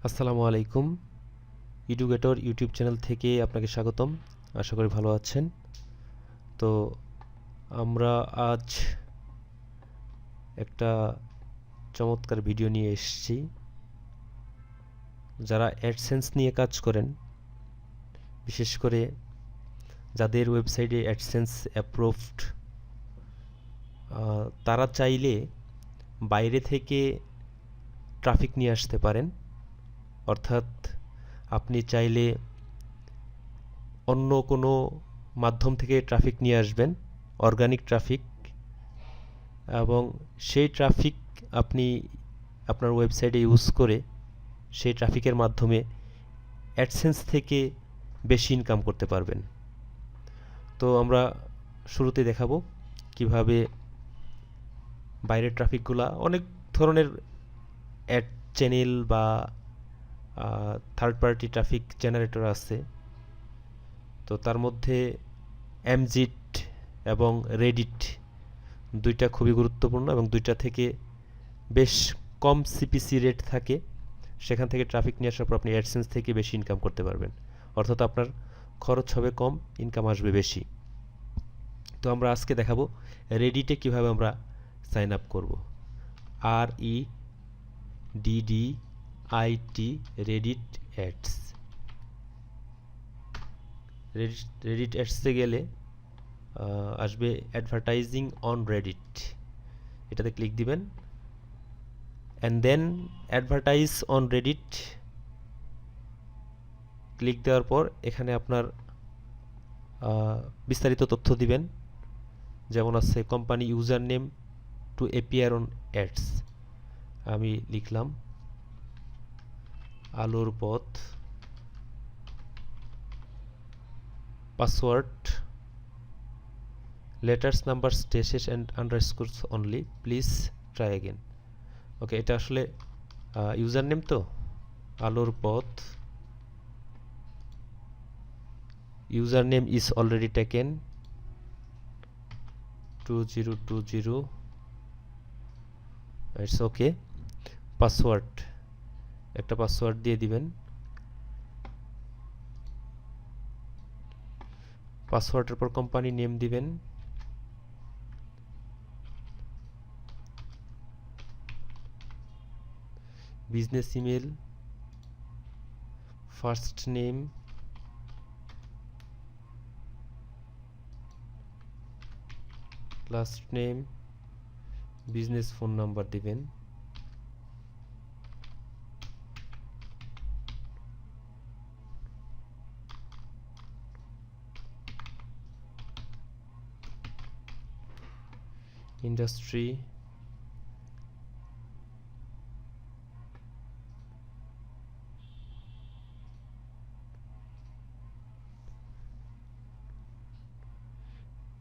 আসসালামু আলাইকুম। ইডুকেটর YouTube channel থেকে আপনাকে স্বাগতম। আশা করি ভালো আছেন। তো আমরা আজ একটা চমৎকার ভিডিও নিয়ে এসেছি। যারা অ্যাডসেন্স নিয়ে কাজ করেন, বিশেষ করে যাদের ওয়েবসাইটে অ্যাডসেন্স অ্যাপ্রুভড, তারা চাইলে বাইরে থেকে ট্রাফিক নিয়ে আসতে পারেন। অর্থাৎ আপনি চাইলে অন্য কোনো মাধ্যম থেকে ট্রাফিক নিয়ে আসবেন, অর্গানিক ট্রাফিক, এবং সেই ট্রাফিক আপনি আপনার ওয়েবসাইটে ইউজ করে সেই ট্রাফিকের মাধ্যমে অ্যাডসেন্স থেকে বেশি ইনকাম করতে পারবেন। তো আমরা শুরুতে দেখাবো কিভাবে বাইরের ট্রাফিকগুলা, অনেক ধরনের অ্যাড চ্যানেল বা থার্ড পার্টি ট্রাফিক জেনারেটর আছে। তো তার মধ্যে এমজিট এবং রেডিট দুইটা খুবই গুরুত্বপূর্ণ এবং দুইটা থেকে বেশ কম সিপিসি রেট থাকে। সেখান থেকে ট্রাফিক নিয়ে আসার পর আপনি অ্যাডসেন্স থেকে বেশি ইনকাম করতে পারবেন। অর্থাৎ আপনার খরচ হবে কম, ইনকাম আসবে বেশি। তো আমরা আজকে দেখাবো রেডিটে কিভাবে আমরা সাইন আপ করব। REDDIT, Reddit ads. রেডিট অ্যাডসে গেলে আসবে অ্যাডভার্টাইজিং অন রেডিট, এটাতে ক্লিক দিবেন। And then advertise on Reddit click দেওয়ার পর এখানে আপনার বিস্তারিত তথ্য দিবেন, যেমন আছে company user name to appear on ads. আমি লিখলাম আলোর পথ, password letters, numbers, dashes and underscores only, please try again. Okay, এটা আসলে ইউজার নেম, তো আলোর পথ। User name is already taken 2020, it's okay. Password, একটা পাসওয়ার্ড দিয়ে দিবেন। পাসওয়ার্ডের পর কোম্পানি নেম দিবেন। Business email, first name, last name, business phone number দিবেন। ইন্ডাস্ট্রি,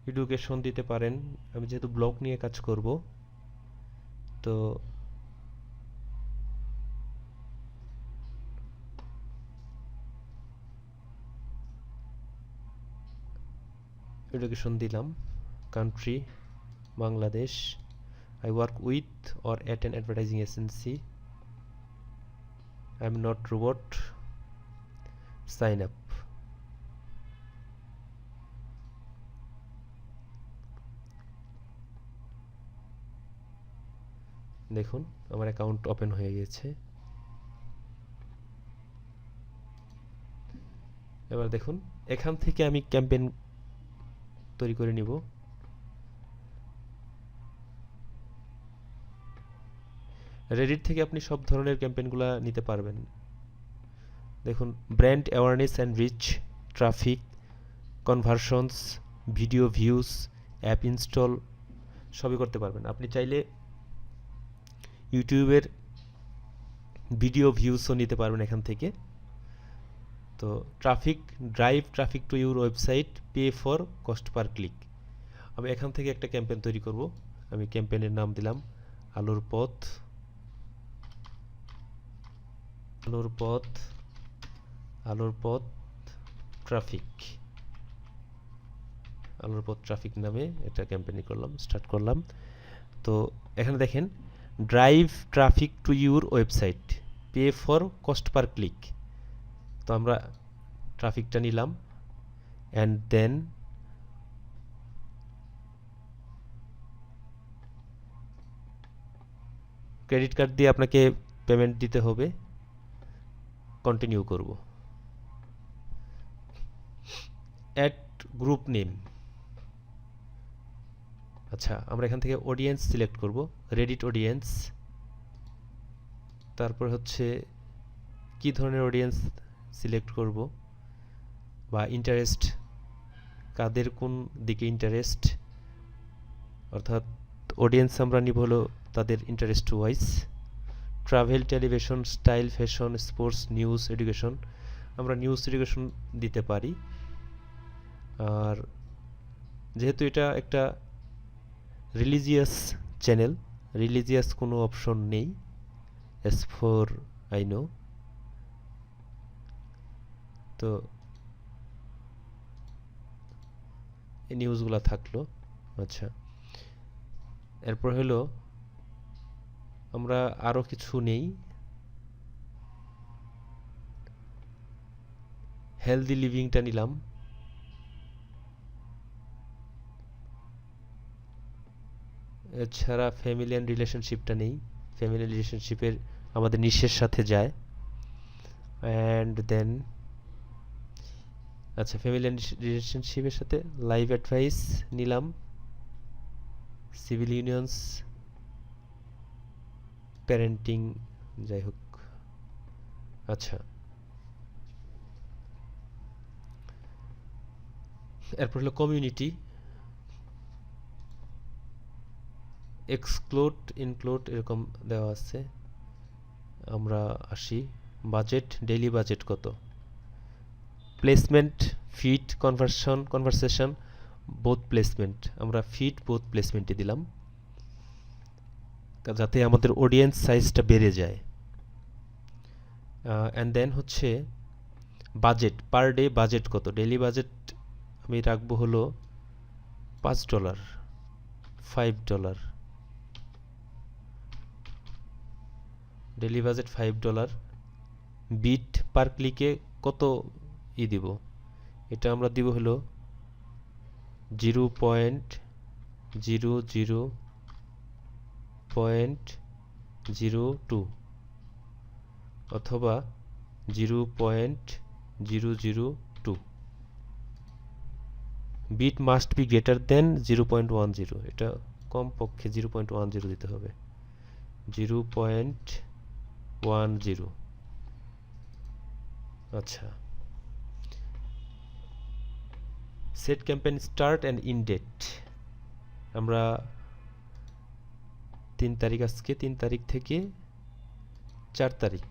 এডুকেশন দিতে পারেন। আমি যেহেতু ব্লগ নিয়ে কাজ করব, তো এডুকেশন দিলাম। Country Bangladesh. I work with or at an advertising agency. I am not robot. Sign up. দেখুন আমার অ্যাকাউন্ট ওপেন হয়ে গেছে। এবার দেখুন এখান থেকে আমি ক্যাম্পেইন তৈরি করে নিব। রেডিট থেকে আপনি সব ধরনের ক্যাম্পেইনগুলো নিতে পারবেন। দেখুন brand awareness and reach, traffic, conversions, video views, app install, সবই করতে পারবেন। আপনি চাইলে ইউটিউবের ভিডিও ভিউজও নিতে পারবেন এখান থেকে। তো traffic, drive traffic to your website, pay for cost per click. আমি এখান থেকে একটা ক্যাম্পেইন তৈরি করব। আমি ক্যাম্পেইনের নাম দিলাম আলোর পথ। আলোর পথ, আলোর পথ ট্রাফিক, আলোর পথ ট্রাফিক নামে এটা ক্যাম্পেইন করলাম, স্টার্ট করলাম। তো এখানে দেখেন drive traffic to your website, pay for cost per click. তো আমরা ট্রাফিকটা নিলাম অ্যান্ড দেন ক্রেডিট কার্ড দিয়ে আপনাকে পেমেন্ট দিতে হবে। কন্টিনিউ করব। Add group name. আচ্ছা, আমরা এখান থেকে অডিয়েন্স সিলেক্ট করব, রেডিট অডিয়েন্স। তারপর হচ্ছে কি ধরনের অডিয়েন্স সিলেক্ট করব বা ইন্টারেস্ট, কাদের কোন দিকে ইন্টারেস্ট, অর্থাৎ অডিয়েন্স আমরা নিব হলো তাদের interest wise. Travel, television, style, fashion, sports, news, education. আমরা নিউজ এডুকেশন দিতে পারি। আর যেহেতু এটা একটা রিলিজিয়াস চ্যানেল, রিলিজিয়াস কোনো অপশন নেই অ্যাজ ফর আই নো। তো এই নিউজগুলো থাকলো। আচ্ছা, এরপর হলো আমরা আরও কিছু নেই। হেলদি লিভিংটা নিলাম। এছাড়া ফ্যামিলি অ্যান্ড রিলেশনশিপটা নেই। ফ্যামিলি রিলেশনশিপের আমাদের নিশের সাথে যায়। অ্যান্ড দেন আচ্ছা, ফ্যামিলি অ্যান্ড রিলেশনশিপের সাথে লাইফ অ্যাডভাইস নিলাম, সিভিল ইউনিয়নস, প্যারেন্টিং, যাই হোক। আচ্ছা, এরপর হলো কমিউনিটি, এক্সক্লুড, ইনক্লুড এরকম দেওয়া আছে। আমরা আসি বাজেট, ডেইলি বাজেট কত। Placement, feed, conversation, both placement. আমরা ফিট বোথ প্লেসমেন্টে দিলাম যাতে আমাদের অডিয়েন্স সাইজটা বেড়ে যায়। অ্যান্ড দেন হচ্ছে বাজেট, পার ডে বাজেট কত। ডেইলি বাজেট আমি রাখবো হলো $5, $5। Daily budget $5। বিট পার ক্লিকে কত দিব, এটা আমরা দিব হলো 0.00.02 অথবা 0.002। Bid must be greater than 0.10। এটা কমপক্ষে 0.10 দিতে হবে। 0.10। আচ্ছা, set campaign start and end date. আমরা 3 তারিখ, আজকে 3 তারিখ থেকে 4 তারিখ,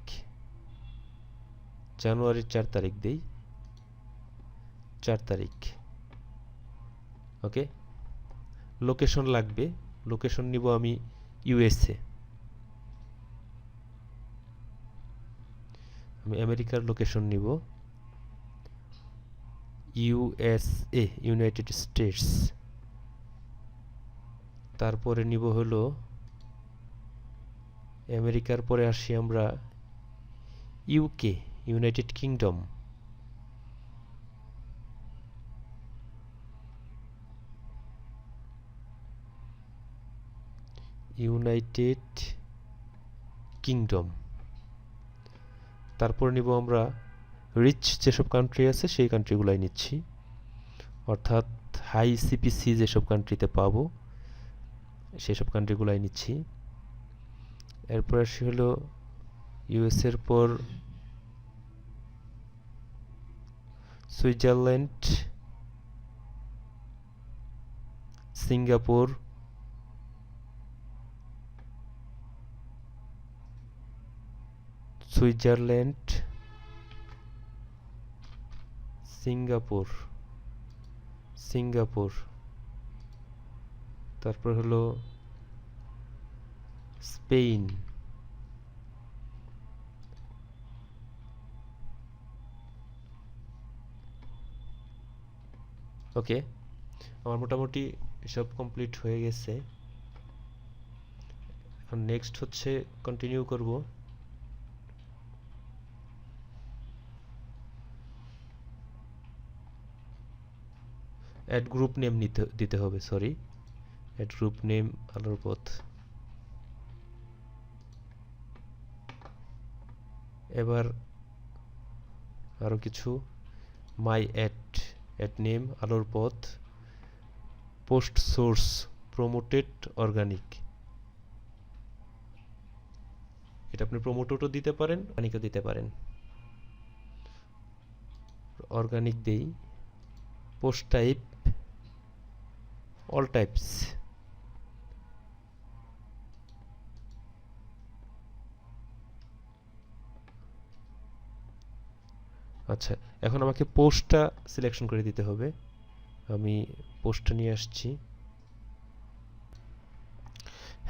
জানুয়ারির 4 তারিখ দেই, 4 তারিখ। ওকে, লোকেশন লাগবে, লোকেশন নিব আমি ইউএসএ। আমি আমেরিকার লোকেশন নিব ইউএসএ, ইউনাইটেড স্টেটস। তারপরে নিব হলো আমেরিকার পরে আসি আমরা UK, United kingdom. United kingdom. তারপর নিব আমরা রিচ যেসব কান্ট্রি আছে সেই কান্ট্রিগুলাই নিচ্ছি, অর্থাৎ হাই সিপিসি যেসব কান্ট্রিতে পাবো সেসব কান্ট্রিগুলাই নিচ্ছি। এরপর আসি হলো ইউএসএর পর Switzerland, Singapore, Switzerland, Singapore, Singapore. তারপর হলো স্পেন, ওকে। আমার মোটামুটি সব কমপ্লিট হয়ে গেছে। এখন নেক্সট হচ্ছে কন্টিনিউ করব। অ্যাড গ্রুপ নেম দিতে হবে, সরি, অ্যাড গ্রুপ নেম আলোর পথ। এবার আরও কিছু, মাই অ্যাড নেম আলোর পথ, পোস্ট সোর্স প্রমোটেড অর্গানিক। এটা আপনি প্রমোটেডও দিতে পারেন, অর্গানিকও দিতে পারেন। অর্গানিক দেই, পোস্ট টাইপ অল টাইপস। আচ্ছা, এখন আমাকে পোস্টটা সিলেকশন করে দিতে হবে। আমি পোস্টটা নিয়ে আসছি।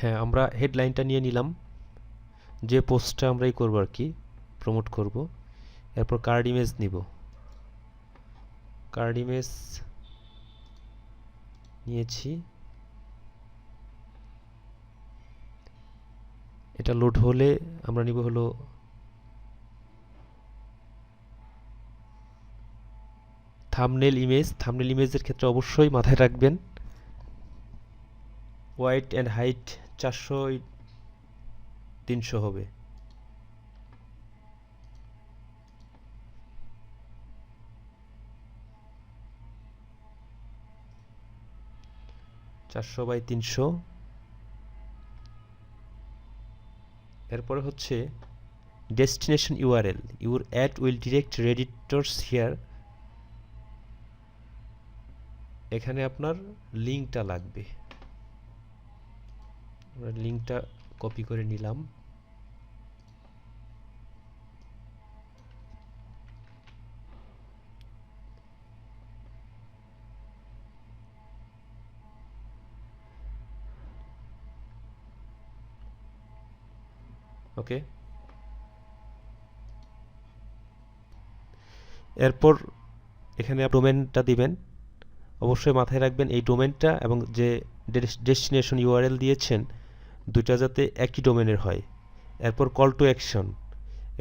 হ্যাঁ, আমরা হেডলাইনটা নিয়ে নিলাম, যে পোস্টটা আমরাই করবো আর কি, প্রমোট করব। এরপর কার্ড ইমেজ নিব, কার্ড ইমেজ নিয়েছি। এটা লোড হলে আমরা নিব হলো থাম্বনেল ইমেজ। থাম্বনেল ইমেজের ক্ষেত্রে অবশ্যই মাথায় রাখবেন ওয়াইড অ্যান্ড হাইট 400-300 হবে। (400/300)। এরপরে হচ্ছে destination URL, your ad will direct redditors here. এখানে আপনার লিঙ্কটা লাগবে, আমরা লিঙ্কটা কপি করে নিলাম। ওকে, এরপর এখানে ডোমেনটা দিবেন। অবশ্যই মাথায় রাখবেন এই ডোমেনটা এবং যে ডেস্টিনেশন ইউআরএল দিয়েছেন দুইটা যাতে একই ডোমেনের হয়। এরপর কল টু অ্যাকশন,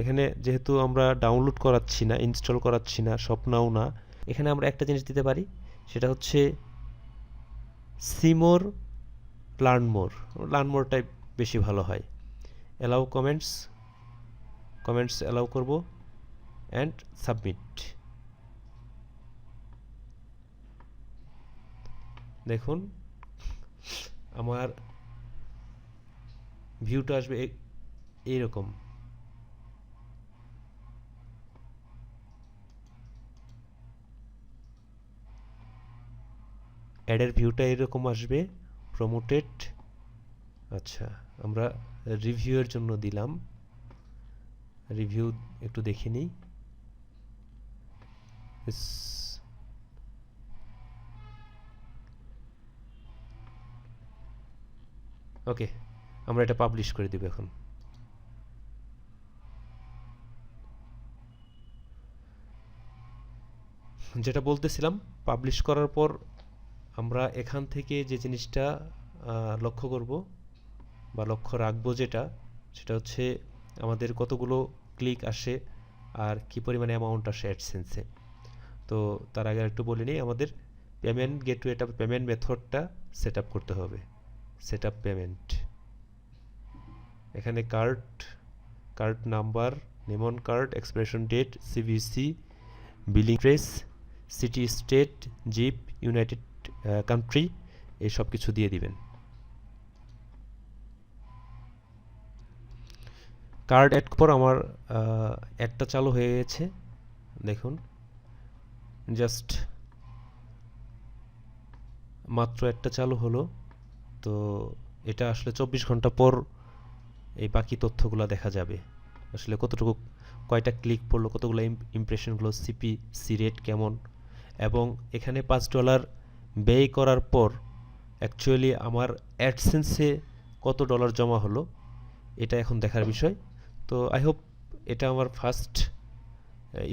এখানে যেহেতু আমরা ডাউনলোড করাচ্ছি না, ইনস্টল করাচ্ছি না, স্বপ্নাও না, এখানে আমরা একটা জিনিস দিতে পারি, সেটা হচ্ছে সিমোর লার্নমোর। লার্নমোরটাই বেশি ভালো হয়। অ্যালাউ কমেন্টস, কমেন্টস অ্যালাউ করব অ্যান্ড সাবমিট। দেখুন আমার ভিউটা আসবে এইরকম। অ্যাডের ভিউটা এরকম আসবে, প্রমোটেড। আচ্ছা, আমরা রিভিউয়ের জন্য দিলাম, রিভিউ একটু দেখে নিই। ওকে, আমরা এটা পাবলিশ করে দিব এখন। যেটা বলতেছিলাম, পাবলিশ করার পর আমরা এখান থেকে যে জিনিসটা লক্ষ্য করব বা লক্ষ্য রাখবো, সেটা হচ্ছে আমাদের কতগুলো ক্লিক আসে আর কি পরিমাণে অ্যামাউন্ট আসে অ্যাডসেন্সে। তো তার আগে একটু বলে নিই, আমাদের পেমেন্ট গেটওয়েটা, পেমেন্ট মেথডটা সেট আপ করতে হবে। সেট আপ পেমেন্ট, এখানে card number, name on card, expiration date, CVC, billing address, city, state, zip, united country, এই সব কিছু দিয়ে দিবেন। কার্ড অ্যাড পর আমার অ্যাডটা চালু হয়ে গেছে, দেখুন জাস্ট মাত্র একটা চালু হলো। তো এটা আসলে 24 ঘন্টা পর এই বাকি তথ্যগুলো দেখা যাবে, আসলে কতটুকু, কয়টা ক্লিক পড়লো, কতগুলো ইমপ্রেশনগুলো, সিপিসি রেট কেমন, এবং এখানে $5 ব্যয় করার পর অ্যাকচুয়ালি আমার অ্যাডসেন্সে কত ডলার জমা হলো, এটা এখন দেখার বিষয়। তো আই হোপ এটা আমার ফার্স্ট,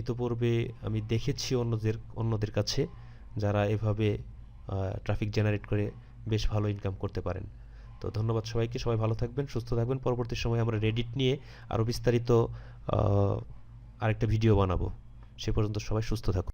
ইতোপূর্বে আমি দেখেছি অন্যদের কাছে যারা এভাবে ট্রাফিক জেনারেট করে বেশ ভালো ইনকাম করতে পারেন। তো ধন্যবাদ সবাইকে, সবাই ভালো থাকবেন, সুস্থ থাকবেন। পরবর্তী সময়ে আমরা রেডিট নিয়ে আরও বিস্তারিত আরেকটা ভিডিও বানাবো। সে পর্যন্ত সবাই সুস্থ থাকুন।